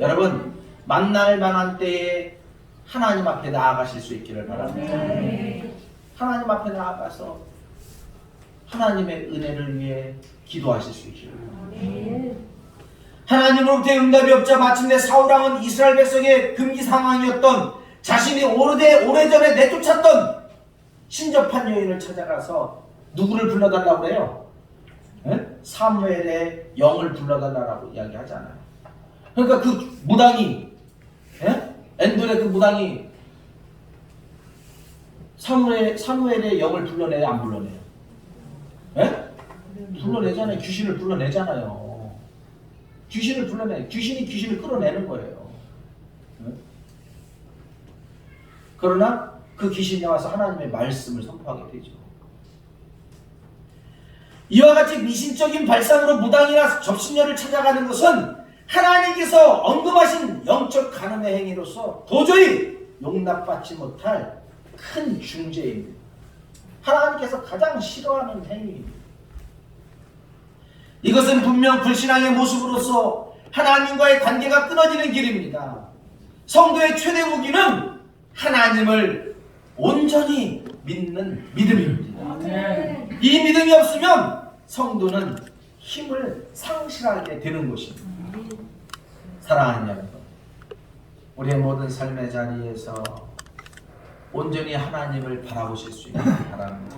여러분, 만날 만한 때에 하나님 앞에 나아가실 수 있기를 바랍니다. 하나님 앞에 나아가서 하나님의 은혜를 위해 기도하실 수 있기를 바랍니다. 하나님으로부터 응답이 없자 마침내 사울왕은 이스라엘 백성의 금기 상황이었던, 자신이 오래전에 내쫓았던 신접한 여인을 찾아가서 누구를 불러달라고 그래요? 사무엘의 영을 불러달라고 이야기하잖아요. 그러니까 그 무당이, 엔돌의 그 무당이 사무엘의 영을 불러내요, 안 불러내요? 불러내잖아요. 귀신을 불러내잖아요. 귀신을 불러내. 귀신이 귀신을 끌어내는 거예요. 응? 그러나 그 귀신이 나와서 하나님의 말씀을 선포하게 되죠. 이와 같이 미신적인 발상으로 무당이나 접신녀를 찾아가는 것은 하나님께서 언급하신 영적 간음의 행위로서 도저히 용납받지 못할 큰 중죄입니다. 하나님께서 가장 싫어하는 행위입니다. 이것은 분명 불신앙의 모습으로서 하나님과의 관계가 끊어지는 길입니다. 성도의 최대 무기는 하나님을 온전히 믿는 믿음입니다. 이 믿음이 없으면 성도는 힘을 상실하게 되는 것입니다. 사랑하는 여러분, 우리의 모든 삶의 자리에서 온전히 하나님을 바라보실 수 있기를 바랍니다.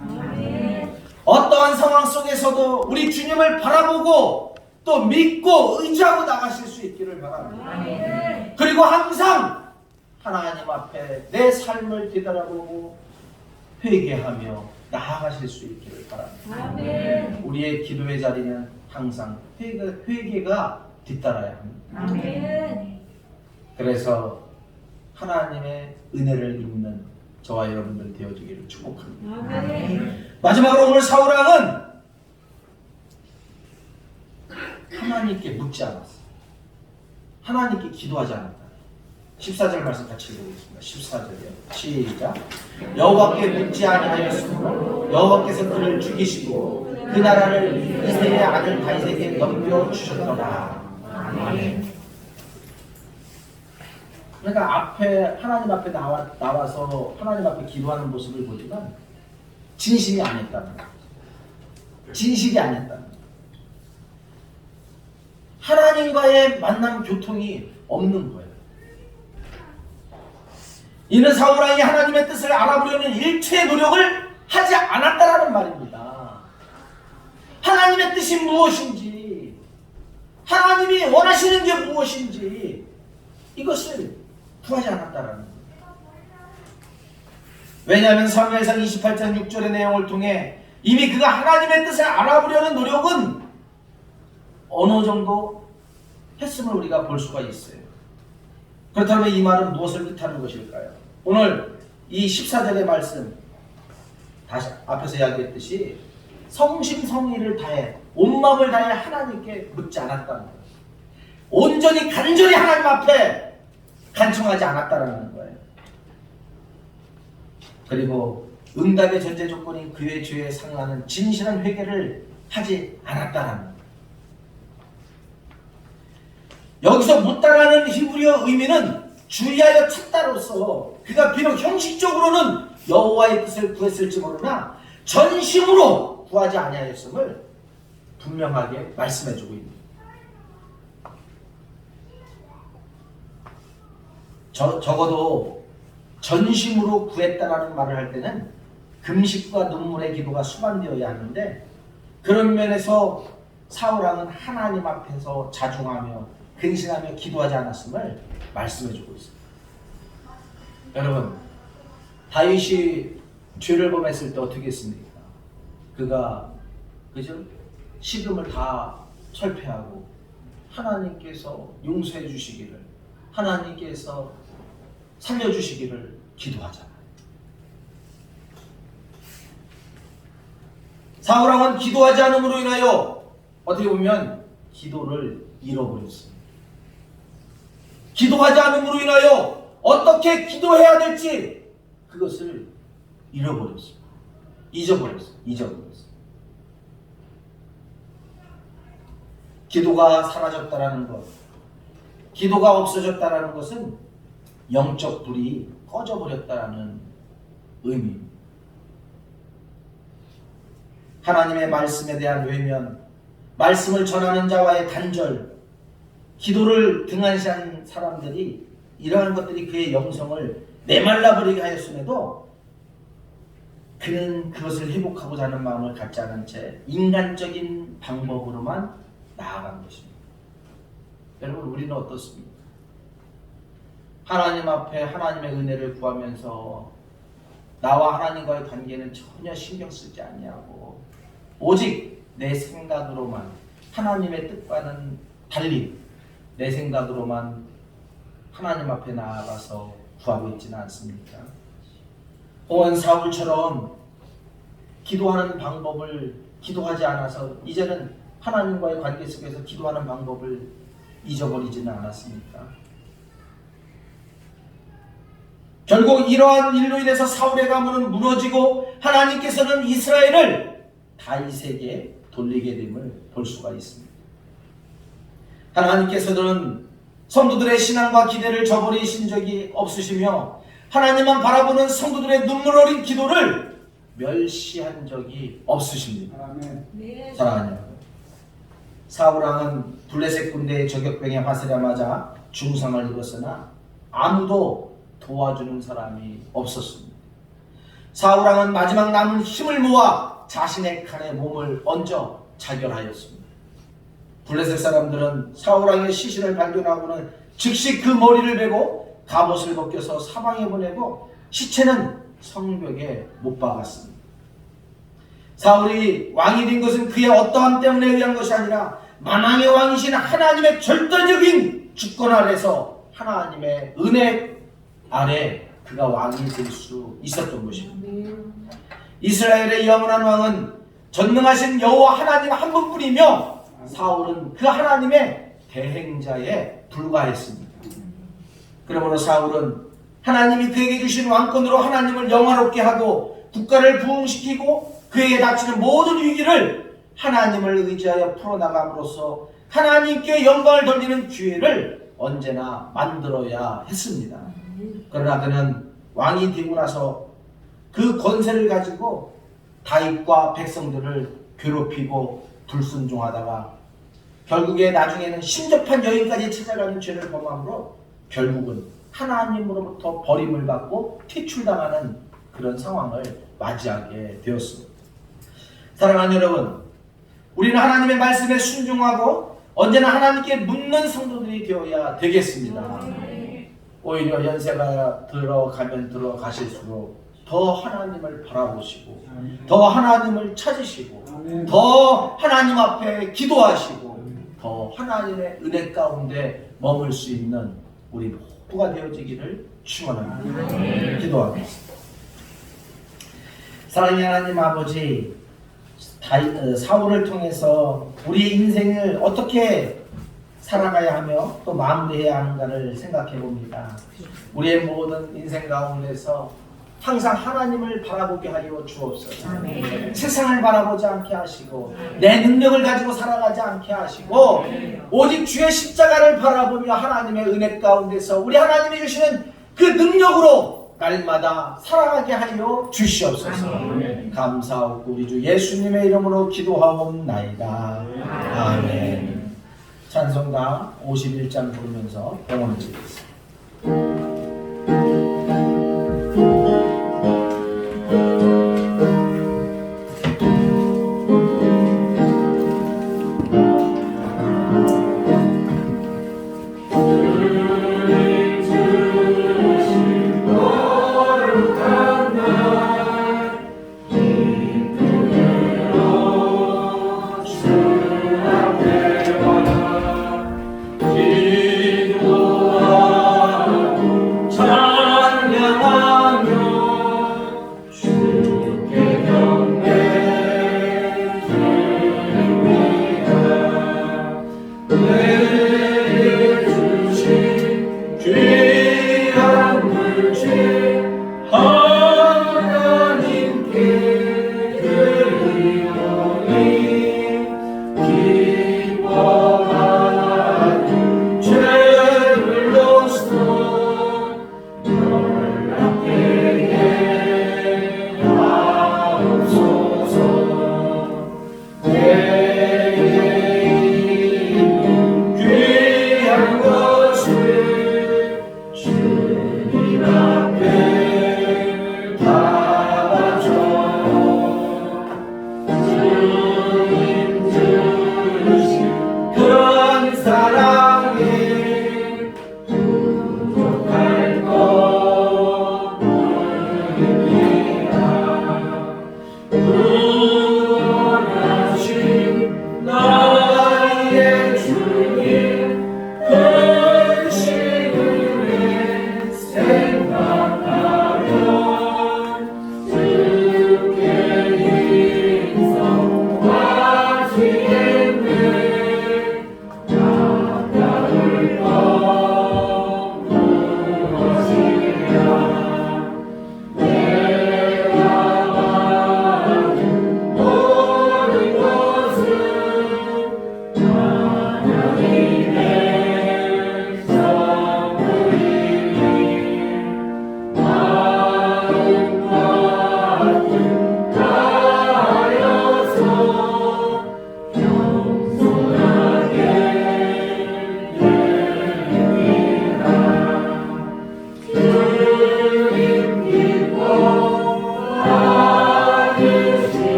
어떠한 상황 속에서도 우리 주님을 바라보고 또 믿고 의지하고 나가실 수 있기를 바랍니다. 그리고 항상 하나님 앞에 내 삶을 되돌아보고 회개하며 나아가실 수 있기를 바랍니다. 우리의 기도의 자리는 항상 회개가 뒤따라야 합니다. 그래서 하나님의 은혜를 입는 저와 여러분들 되어주기를 축복합니다. 마지막으로 오늘 사울왕은 하나님께 묻지 않았어요. 하나님께 기도하지 않았다. 14절 말씀 같이 읽어보겠습니다. 14절이요. 시작. 여호와께 묻지 아니하였으므로 여호와께서 그를 죽이시고 그 나라를 이새의 아들 다윗에게 넘겨주셨더라. 아멘. 그러니까 하나님 앞에 나와서 하나님 앞에 기도하는 모습을 보지만 진심이 아니었다는 거예요. 진실이 아니었다는 거예요. 하나님과의 만남 교통이 없는 거예요. 이는 사울왕이 하나님의 뜻을 알아보려는 일체의 노력을 하지 않았다라는 말입니다. 하나님의 뜻이 무엇인지, 하나님이 원하시는 게 무엇인지 이것을 구하지 않았다라는 거예요. 왜냐하면 사무엘상 28장 6절의 내용을 통해 이미 그가 하나님의 뜻을 알아보려는 노력은 어느 정도 했음을 우리가 볼 수가 있어요. 그렇다면 이 말은 무엇을 뜻하는 것일까요? 오늘 이 14절의 말씀, 다시 앞에서 이야기했듯이 성심성의를 다해 온 마음을 다해 하나님께 묻지 않았다는 거예요. 온전히 간절히 하나님 앞에 간청하지 않았다는 거예요. 그리고 응답의 전제 조건인 그의 죄에 상응하는 진실한 회개를 하지 않았다는 거예요. 여기서 묻다라는 히브리어 의미는 주의하여 찾다로서 그가 비록 형식적으로는 여호와의 뜻을 구했을지 모르나 전심으로 구하지 아니하였음을 분명하게 말씀해주고 있습니다. 적어도 전심으로 구했다라는 말을 할 때는 금식과 눈물의 기도가 수반되어야 하는데 그런 면에서 사울왕은 하나님 앞에서 자중하며 근신하며 기도하지 않았음을 말씀해주고 있습니다. 여러분, 다윗이 죄를 범했을 때 어떻게 했습니까? 그가 그죠? 식음을 다 철폐하고 하나님께서 용서해 주시기를, 하나님께서 살려주시기를 기도하잖아요. 사울왕은 기도하지 않음으로 인하여 어떻게 보면 기도를 잃어버렸습니다. 기도하지 않음으로 인하여 어떻게 기도해야 될지 그것을 잃어버렸습니다. 잊어버렸어요. 기도가 사라졌다라는 것, 기도가 없어졌다라는 것은 영적 불이 꺼져버렸다라는 의미입니다. 하나님의 말씀에 대한 외면, 말씀을 전하는 자와의 단절, 기도를 등한시한 사람들이 이러한 것들이 그의 영성을 메말라버리게 하였음에도 그는 그것을 회복하고자 하는 마음을 갖지 않은 채 인간적인 방법으로만 나아간 것입니다. 여러분, 우리는 어떻습니까? 하나님 앞에 하나님의 은혜를 구하면서 나와 하나님과의 관계는 전혀 신경 쓰지 아니하고 오직 내 생각으로만 하나님의 뜻과는 달리 내 생각으로만 하나님 앞에 나아가서 구하고 있지는 않습니까? 혹은 사울처럼 기도하는 방법을 기도하지 않아서 이제는 하나님과의 관계 속에서 기도하는 방법을 잊어버리지는 않았습니까? 결국 이러한 일로 인해서 사울의 가문은 무너지고 하나님께서는 이스라엘을 다윗에게 돌리게 됨을 볼 수가 있습니다. 하나님께서는 성도들의 신앙과 기대를 저버리신 적이 없으시며 하나님만 바라보는 성도들의 눈물 어린 기도를 멸시한 적이 없으십니다. 사랑하는 여러분, 사울왕은 블레셋 군대의 저격병에 화살에 맞아 중상을 입었으나 아무도 도와주는 사람이 없었습니다. 사울왕은 마지막 남은 힘을 모아 자신의 칼에 몸을 얹어 자결하였습니다. 블레셋 사람들은 사울왕의 시신을 발견하고는 즉시 그 머리를 베고 갑옷을 벗겨서 사방에 보내고 시체는 성벽에 못 박았습니다. 사울이 왕이 된 것은 그의 어떠함 때문에 의한 것이 아니라 만왕의 왕이신 하나님의 절대적인 주권 아래서 하나님의 은혜 아래 그가 왕이 될 수 있었던 것입니다. 이스라엘의 영원한 왕은 전능하신 여호와 하나님 한 분뿐이며 사울은 그 하나님의 대행자에 불과했습니다. 그러므로 사울은 하나님이 그에게 주신 왕권으로 하나님을 영화롭게 하고 국가를 부흥시키고 그에게 닥치는 모든 위기를 하나님을 의지하여 풀어나감으로써 하나님께 영광을 돌리는 기회를 언제나 만들어야 했습니다. 그러나 그는 왕이 되고 나서 그 권세를 가지고 다윗과 백성들을 괴롭히고 불순종하다가 결국에 나중에는 신접한 여인까지 찾아가는 죄를 범함으로 결국은 하나님으로부터 버림을 받고 퇴출당하는 그런 상황을 맞이하게 되었습니다. 사랑하는 여러분, 우리는 하나님의 말씀에 순종하고 언제나 하나님께 묻는 성도들이 되어야 되겠습니다. 오히려 연세가 들어가면 들어가실수록 더 하나님을 바라보시고 더 하나님을 찾으시고 더 하나님 앞에 기도하시고 더 하나님의 은혜 가운데 머물 수 있는 우리 모두가 되어지기를 축원합니다. 기도하겠습니다. 사랑의 하나님 아버지, 사울을 통해서 우리의 인생을 어떻게 살아가야 하며 또 마무리해야 하는가를 생각해 봅니다. 우리의 모든 인생 가운데서 항상 하나님을 바라보게 하여 주옵소서. 세상을 바라보지 않게 하시고 내 능력을 가지고 살아가지 않게 하시고 오직 주의 십자가를 바라보며 하나님의 은혜 가운데서 우리 하나님이 주시는 그 능력으로 날마다 살아가게 하여 주시옵소서. 감사하고 우리 주 예수님의 이름으로 기도하옵나이다. 아멘. 찬송가 51장 부르면서 영혼을 드리겠습니다. 기도하고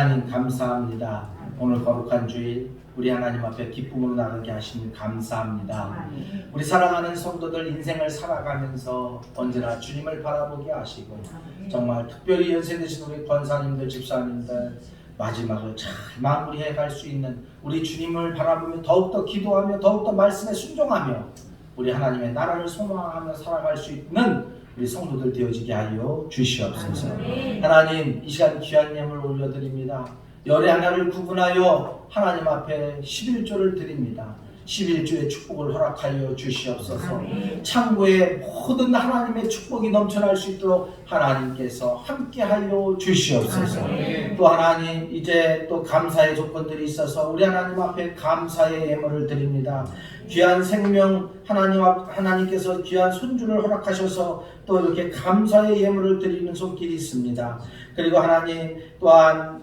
하나님 감사합니다. 오늘 거룩한 주일 우리 하나님 앞에 기쁨으로 나가게 하시니 감사합니다. 우리 사랑하는 성도들 인생을 살아가면서 언제나 주님을 바라보게 하시고 정말 특별히 연세 드신 우리 권사님들 집사님들 마지막을 잘 마무리해 갈 수 있는 우리 주님을 바라보며 더욱더 기도하며 더욱더 말씀에 순종하며 우리 하나님의 나라를 소망하며 살아갈 수 있는 우리 성도들 되어지게 하여 주시옵소서. 하나님 이 시간 귀한 예물 올려드립니다. 열의 하나를 구분하여 하나님 앞에 11조를 드립니다. 11조의 축복을 허락하여 주시옵소서. 창고에 모든 하나님의 축복이 넘쳐날 수 있도록 하나님께서 함께하여 주시옵소서. 또 하나님 이제 또 감사의 조건들이 있어서 우리 하나님 앞에 감사의 예물을 드립니다. 귀한 생명 하나님께서 귀한 손주를 허락하셔서 또 이렇게 감사의 예물을 드리는 손길이 있습니다. 그리고 하나님 또한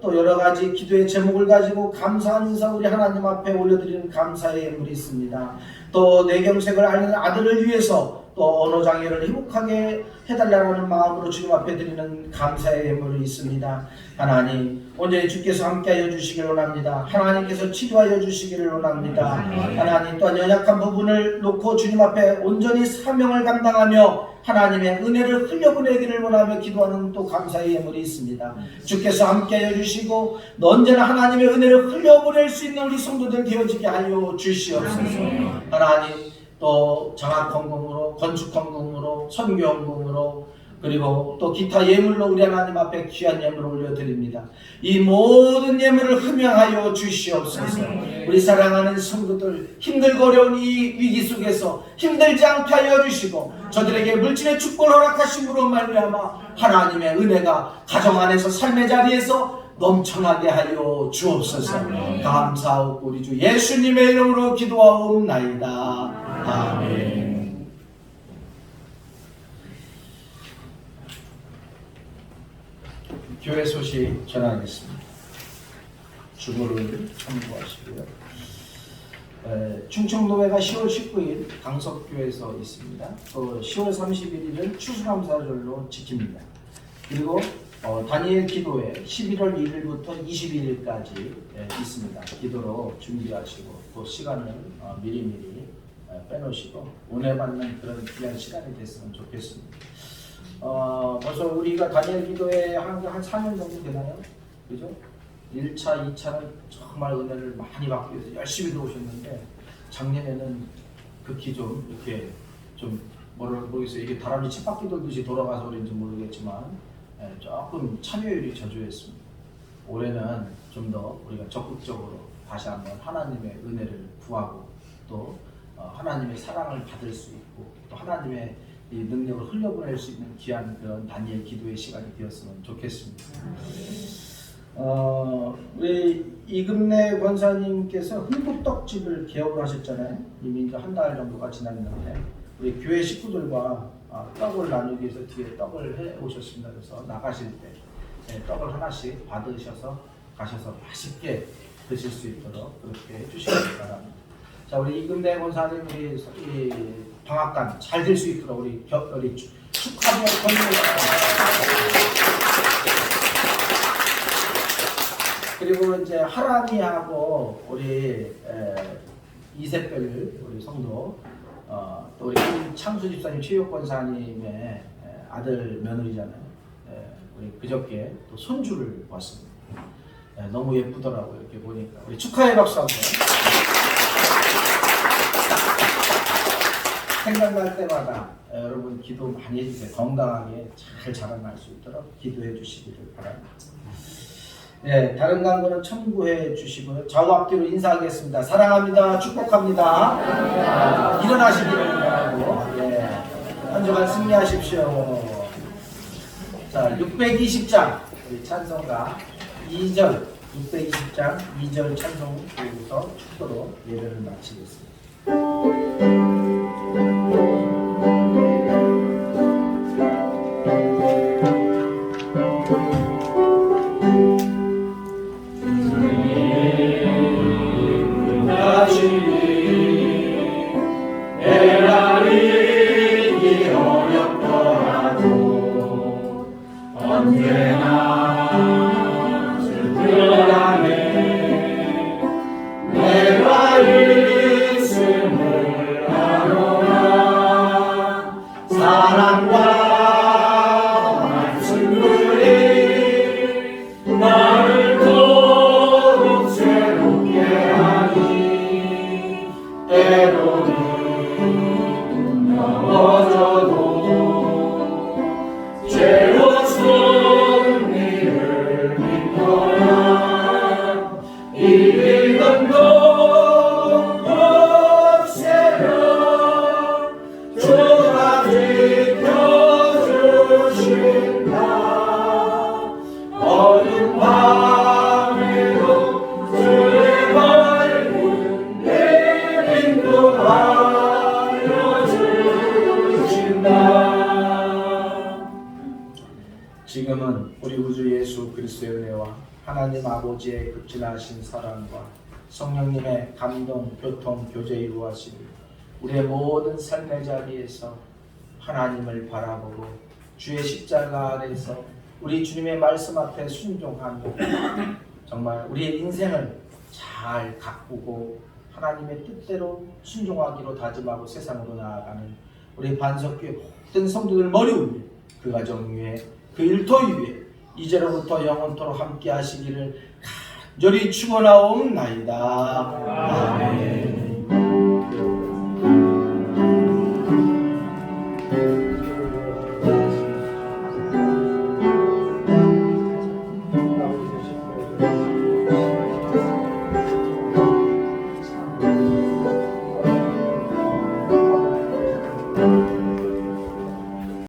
또 여러 가지 기도의 제목을 가지고 감사한 인사 우리 하나님 앞에 올려드리는 감사의 예물이 있습니다. 또 내경색을 앓는 아들을 위해서 또 언어장애를 회복하게 해달라는 마음으로 주님 앞에 드리는 감사의 예물이 있습니다. 하나님 온전히 주께서 함께하여 주시기를 원합니다. 하나님께서 치료하여 주시기를 원합니다. 하나님 또한 연약한 부분을 놓고 주님 앞에 온전히 사명을 감당하며 하나님의 은혜를 흘려보내기를 원하며 기도하는 또 감사의 예물이 있습니다. 주께서 함께하여 주시고 언제나 하나님의 은혜를 흘려보낼 수 있는 우리 성도들 되어지게 하여 주시옵소서. 하나님 또 장학헌금으로 건축헌금으로 선교헌금으로 그리고 또 기타 예물로 우리 하나님 앞에 귀한 예물을 올려드립니다. 이 모든 예물을 흠양하여 주시옵소서. 우리 사랑하는 성도들 힘들고 어려운 이 위기 속에서 힘들지 않게 하여 주시고 저들에게 물질의 축복을 허락하심으로 말미암아 하나님의 은혜가 가정 안에서 삶의 자리에서 넘쳐나게 하여 주옵소서. 감사하고 우리 주 예수님의 이름으로 기도하옵나이다. 아멘. 교회 소식 전하겠습니다. 주보를 참고하시고요. 충청도회가 10월 19일 강석교에서 있습니다. 또 10월 31일은 추수감사절로 지킵니다. 그리고 다니엘 기도회 11월 1일부터 21일까지 있습니다. 기도로 준비하시고 또 시간을 미리미리 빼놓으시고 은혜 받는 그런 귀한 시간이 됐으면 좋겠습니다. 벌써 우리가 다니엘 기도회 한 4년 정도 되나요? 그죠? 1차, 2차는 정말 은혜를 많이 받기 위해서 열심히 들어오셨는데 작년에는 극히 좀 이렇게 좀 뭐라 모르겠어요. 이게 다람쥐 쳇바퀴 돌듯이 돌아가서 그런지 모르겠지만 조금 참여율이 저조했습니다. 올해는 좀 더 우리가 적극적으로 다시 한번 하나님의 은혜를 구하고 또 하나님의 사랑을 받을 수 있고 또 하나님의 이 능력을 흘려보낼 수 있는 귀한 그런 다니엘 기도의 시간이 되었으면 좋겠습니다. 우리 이금래 권사님께서 흥국떡집을 개업을 하셨잖아요. 이미 이제 한 달 정도가 지났는데 우리 교회 식구들과 떡을 나누기 위해서 뒤에 떡을 해 오셨습니다. 그래서 나가실 때 떡을 하나씩 받으셔서 가셔서 맛있게 드실 수 있도록 그렇게 해주시기 바랍니다. 자, 우리 이금래 권사님 우리 방학간 잘 될 수 있도록 우리 축하하며 그리고 이제 하람이하고 우리 이세별 우리 성도 또 우리 창수 집사님 최혁 권사님의 아들 며느리잖아요. 우리 그저께 또 손주를 봤습니다. 너무 예쁘더라고요. 이렇게 보니까 우리 축하의 박수 한번. 생각날 때마다 여러분 기도 많이 해주세요. 건강하게 잘 자라날 수 있도록 기도해 주시기를 바랍니다. 네, 다른 광고는 첨부해 주시고요. 좌우 앞뒤로 인사하겠습니다. 사랑합니다. 축복합니다. 일어나시기를 바라고 한 주간 승리하십시오. 자, 620장 우리 찬송가 2절 620장 2절 찬송 부르고서 축도로 예배를 마치겠습니다. 언제나 믿음도 없애며 주가 지켜주신다. 어둠 밤에도 주의 밝은 내림도 알려주신다. 지금은 우리 구주 예수 그리스도의 은혜와 하나님 아버지의 극진하신 사랑과 성령님의 감동, 교통, 교제 이루하심이 우리의 모든 삶의 자리에서 하나님을 바라보고 주의 십자가 아래서 우리 주님의 말씀 앞에 순종하며 정말 우리의 인생을 잘 가꾸고 하나님의 뜻대로 순종하기로 다짐하고 세상으로 나아가는 우리 반석교회 모든 성도들 머리 위에 그 가정 위에 그 일터 위에 이제로부터 영원토록 함께 하시기를 간절히 축원하옵나이다. 아멘.